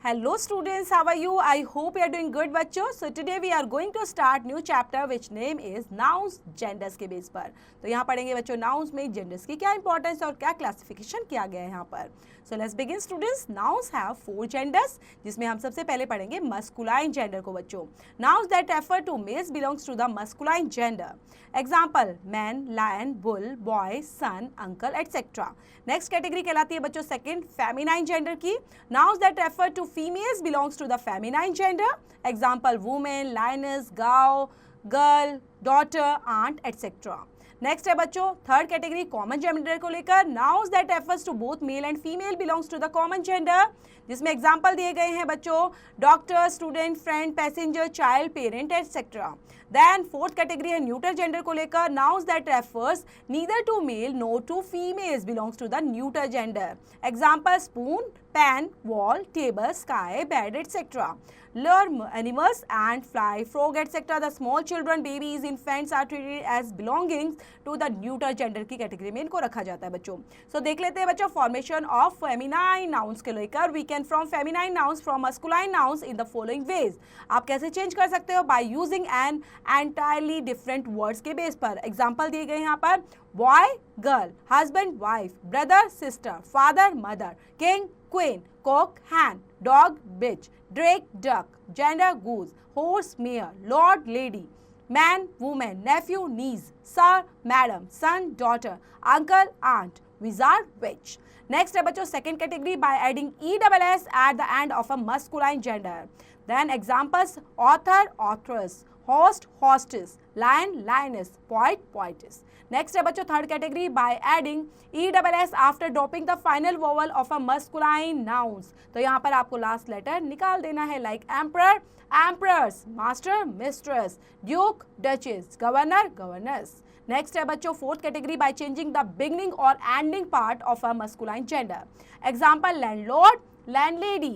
Hello students, how are you? I hope you are doing good बच्चों. So today we are going to start new chapter which name is nouns genders के base पर. तो यहाँ पढ़ेंगे बच्चों nouns में genders की क्या importance और क्या classification किया गया है यहाँ पर. So let's begin students. Nouns have 4 genders जिसमें हम सबसे पहले पढ़ेंगे masculine gender को बच्चों. Nouns that refer to males belongs to the masculine gender. Example man, lion, bull, boy, son, uncle, etc. Next category कहलाती है बच्चों second feminine gender की. Nouns that refer to females belongs to the feminine gender. Example woman, lioness, cow, girl, daughter, aunt, etc. Next है बच्चों third category common gender को लेकर. Nouns that refers to both male and female belongs to the common gender, जिसमें example दिए गए हैं बच्चों doctor, student, friend, passenger, child, parent etcetera. Then fourth category है न्यूटर जेंडर को लेकर. Nouns that refers neither to male no to females belongs to the neuter gender. Example spoon, pen, wall, table, sky, bed etcetera. Learn animals and fly, frog, etc. The small children, babies, infants are treated as belongings to the neuter gender की category में इनको रखा जाता है बच्चों. So देख लेते हैं बच्चों फॉर्मेशन ऑफ फेमिनाइन नाउन्स के लेकर. We can form feminine nouns from masculine nouns in the following ways. आप कैसे चेंज कर सकते हो? By using an entirely different words के बेस पर. एग्जाम्पल दिए गए यहाँ पर boy, girl, husband, wife, brother, sister, father, mother, king, queen, cock, hen, dog, bitch, drake, duck, gender, goose, horse, mare, lord, lady, man, woman, nephew, niece, sir, madam, son, daughter, uncle, aunt, wizard, witch. Next है बच्चों second category by adding ESS at the end of a masculine gender. Then examples author, authoress, host, hostess, lion, lioness, poet, poetess. Next है बच्चों third category by adding ESS after dropping the final vowel of a masculine nouns. तो यहाँ पर आपको last letter निकाल देना है like emperor, empress, master, mistress, duke, duchess, governor, governess. Next है बच्चों fourth category by changing the beginning और ending part of a masculine gender. Example landlord, landlady,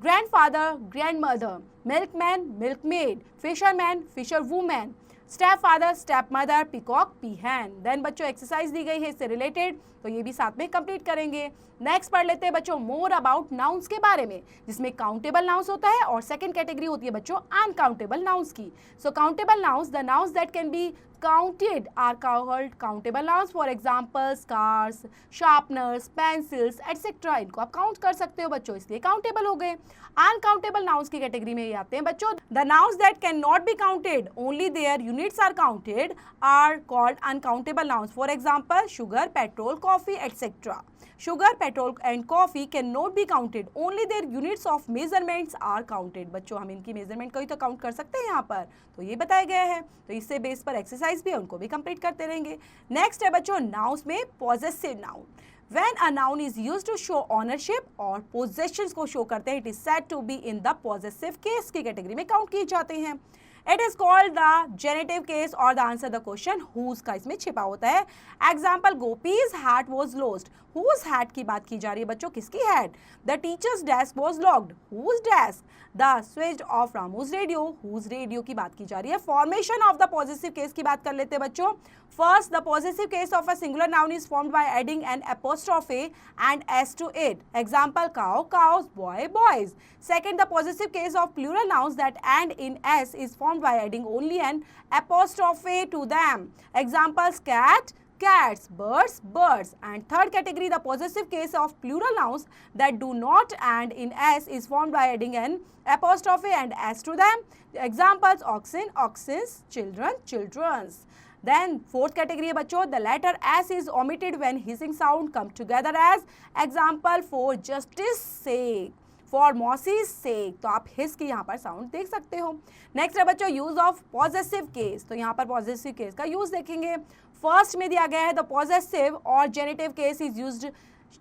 grandfather, grandmother, milkman, milkmaid, fisherman, fisherwoman, step father, step mother, peacock, peahen. Then बच्चों exercise दी गई है इससे related, तो ये भी साथ में कंप्लीट करेंगे. नेक्स्ट पढ़ लेते हैं बच्चों मोर अबाउट नाउन्स के बारे में, जिसमें काउंटेबल नाउन्स होता है और सेकंड कैटेगरी होती है बच्चों अनकाउंटेबल नाउन्स की. So countable nouns, the nouns that can be counted are called countable nouns. For example cars, sharpeners, pencils, etc. इनको आप काउंट कर सकते हो बच्चों, इसलिए काउंटेबल हो गए. अनकाउंटेबल नाउन्स की कैटेगरी में ये आते हैं बच्चों. The nouns that can not be counted, only their units are counted, are called uncountable nouns. For example sugar, petrol, coffee etcetera. Sugar, petrol and coffee cannot be counted. Only their units of measurements are counted. बच्चों हम इनकी measurement को ही तो count कर सकते हैं यहाँ पर, तो ये बताया गया है. तो इससे बेस पर एक्सरसाइज भी है, उनको भी कंप्लीट करते रहेंगे. नेक्स्ट है बच्चों नाउन्स में possessive noun. When a noun is used to show ownership और possessions को शो करते हैं, it is said to be in the possessive case की कैटेगरी में काउंट किए जाते हैं. It is called the genitive case और the answer the question whose का इसमें छिपा होता है. Example Gopi's hat was lost. Whose hat की बात की जा रही है बच्चों, किसकी hat? The teacher's desk was locked. Whose desk? The switch off Ramu's radio. Whose radio की बात की जा रही है. Formation of the possessive case की बात कर लेते हैं बच्चों. First, the possessive case of a singular noun is formed by adding an apostrophe and s to it. Example cow, cows, boy, boys. Second, the possessive case of plural nouns that end in s is formed by adding only an apostrophe to them. Examples cat, cats, birds, birds. And third category, the possessive case of plural nouns that do not end in s is formed by adding an apostrophe and s to them. Examples oxen, oxens, children, children's. Then fourth category है बच्चों, the letter s is omitted when hissing sound come together as. Example for justice sake, for Mossy's sake. तो आप हिस की यहाँ पर sound देख सकते हो. नेक्स्ट है बच्चों यूज ऑफ पॉजेसिव केस. तो यहाँ पर पॉजेसिव केस का यूज देखेंगे. फर्स्ट में दिया गया है द पॉजेसिव और genitive case is used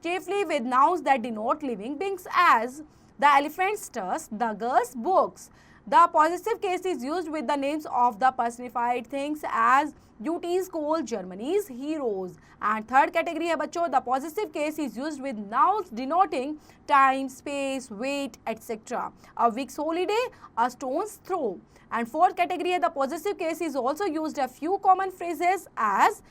chiefly with nouns that denote living beings as the elephant's tusk, the girl's books. The possessive case is used with the names of the personified things as duties, coal, Germany's heroes. And third category है बच्चों, the possessive case is used with nouns denoting time, space, weight, etc. A week's holiday, a stone's throw. And fourth category है the possessive case is also used a few common phrases as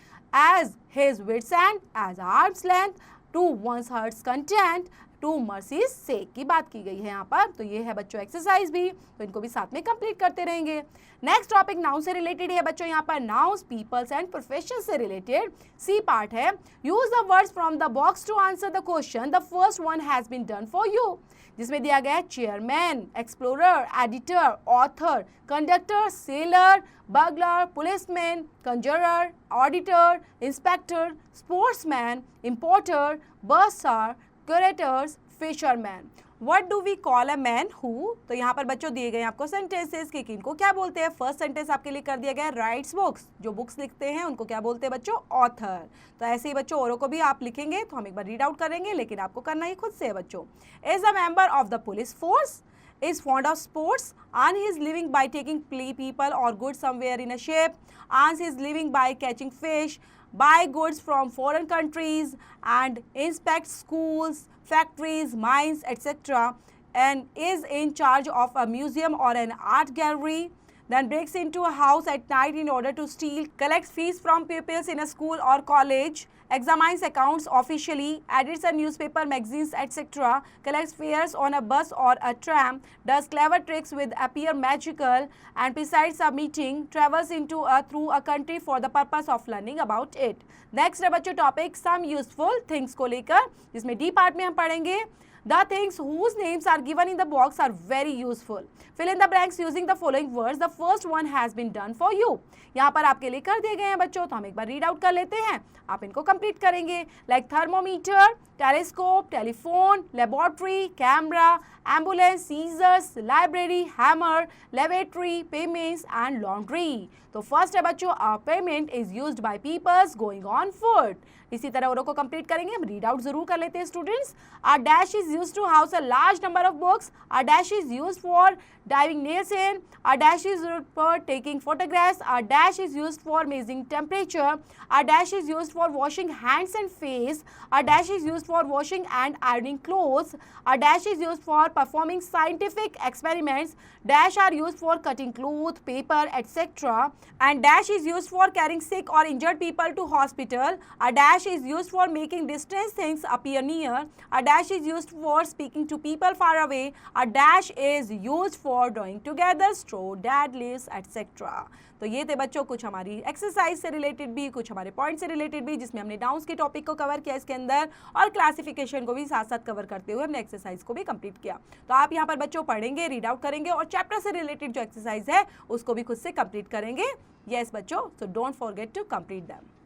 his wits end, as arm's length, to one's heart's content, to mercy sake की बात की गई है यहाँ पर। तो ये है बच्चों एक्सरसाइज भी, तो इनको भी साथ में कंप्लीट करते रहेंगे। नेक्स्ट टॉपिक नाउन से रिलेटेड है बच्चों, यहाँ पर नाउन्स पीपल्स एंड प्रोफेशन से रिलेटेड सी पार्ट है। Use the words from the box to answer the question, the first one has been done for you, जिसमें दिया गया है chairman, explorer, editor, author, conductor, seller, bugler, policeman, conjurer, auditor, inspector, sportsman, importer, bursar, curators, fisherman. What do we call a man who? तो यहाँ पर बच्चों दिए गए आपको सेंटेंसेस कि किनको क्या बोलते हैं। फर्स्ट सेंटेंस आपके लिए कर दिया गया है राइट्स बुक्स, जो बुक्स लिखते हैं उनको क्या बोलते हैं बच्चों, ऑथर। तो ऐसे ही बच्चों औरों को भी आप लिखेंगे तो हम एक बार रीड आउट करेंगे, लेकिन आपको करना ही खुद से है बच्चों। Is a member of the police force, is fond of sports, earns his living by taking people or goods somewhere in a ship, earns his living by catching fish, buy goods from foreign countries, and inspects schools, factories, mines, etc., and is in charge of a museum or an art gallery, then breaks into a house at night in order to steal, collects fees from pupils in a school or college, examines accounts officially, edits a newspaper, magazines, etc., collects fares on a bus or a tram, does clever tricks with appear magical, and besides a meeting, travels through a country for the purpose of learning about it. Next है बच्चों topic some useful things को लेकर, जिसमें D part में हम पढ़ेंगे the things whose names are given in the box are very useful. Fill in the blanks using the following words. The first one has been done for you. यहाँ पर आपके लिए कर दिए गए हैं बच्चों, तो हम एक बार रीड आउट कर लेते हैं, आप इनको कंप्लीट करेंगे। Like thermometer, telescope, telephone, laboratory, camera, ambulance, scissors, library, hammer, laboratory, payments and laundry. तो फर्स्ट है बच्चों a pavement is used by peoples going on foot. इसी तरह औरों को कंप्लीट करेंगे, हम रीड आउट जरूर कर लेते हैं students. A dash is used to house a large number of books, a dash is used for diving nails in, a dash is used for taking photographs, a dash is used for measuring temperature, a dash is used for washing hands and face, a dash is used for washing and ironing clothes, a dash is used for performing scientific experiments, dash are used for cutting cloth, paper, etc., and dash is used for carrying sick or injured people to hospital, a dash is used for making distant things appear near, a dash is used for speaking to people far away, a dash is used for drawing together, straw, dead leaves, etcetera. तो ये थे बच्चों कुछ हमारी exercise से related भी, कुछ हमारे पॉइंट से रिलेटेड भी, जिसमें हमने नाउन्स के टॉपिक को कवर किया इसके अंदर, और क्लासिफिकेशन को भी साथ साथ कवर करते हुए हमने एक्सरसाइज को भी कंप्लीट किया। तो आप यहाँ पर बच्चों पढ़ेंगे, रीड आउट करेंगे, और चैप्टर से रिलेटेड जो एक्सरसाइज है उसको भी खुद से कंप्लीट करेंगे। यस बच्चों, so don't forget to complete them.